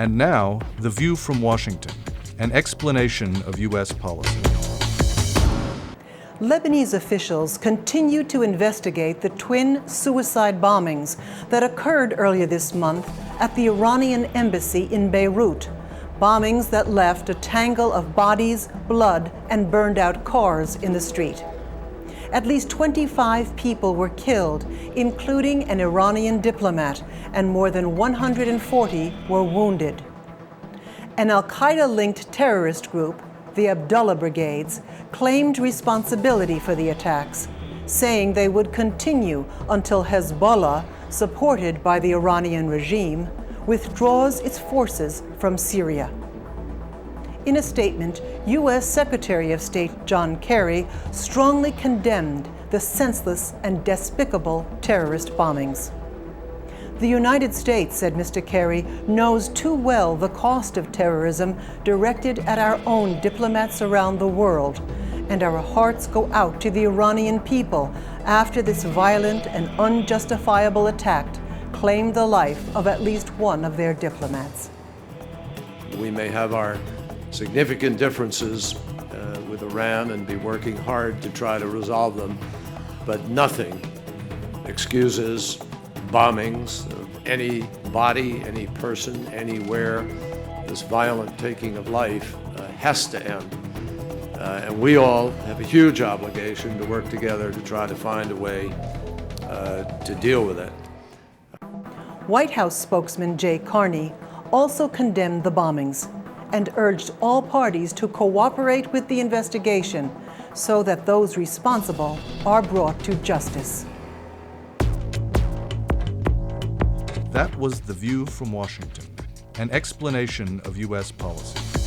And now, The View from Washington, an explanation of U.S. policy. Lebanese officials continue to investigate the twin suicide bombings that occurred earlier this month at the Iranian embassy in Beirut. Bombings that left a tangle of bodies, blood, and burned out cars in the street. At least 25 people were killed, including an Iranian diplomat, and more than 140 were wounded. An al-Qaeda-linked terrorist group, the Abdullah Brigades, claimed responsibility for the attacks, saying they would continue until Hezbollah, supported by the Iranian regime, withdraws its forces from Syria. In a statement, U.S. Secretary of State John Kerry strongly condemned the senseless and despicable terrorist bombings. The United States, said Mr. Kerry, knows too well the cost of terrorism directed at our own diplomats around the world, and our hearts go out to the Iranian people after this violent and unjustifiable attack claimed the life of at least one of their diplomats. We may have our significant differences with Iran and be working hard to try to resolve them, but nothing excuses bombings of any body, any person, anywhere. This violent taking of life has to end. And we all have a huge obligation to work together to try to find a way to deal with it. White House spokesman Jay Carney also condemned the bombings and urged all parties to cooperate with the investigation so that those responsible are brought to justice. That was The View from Washington, an explanation of U.S. policy.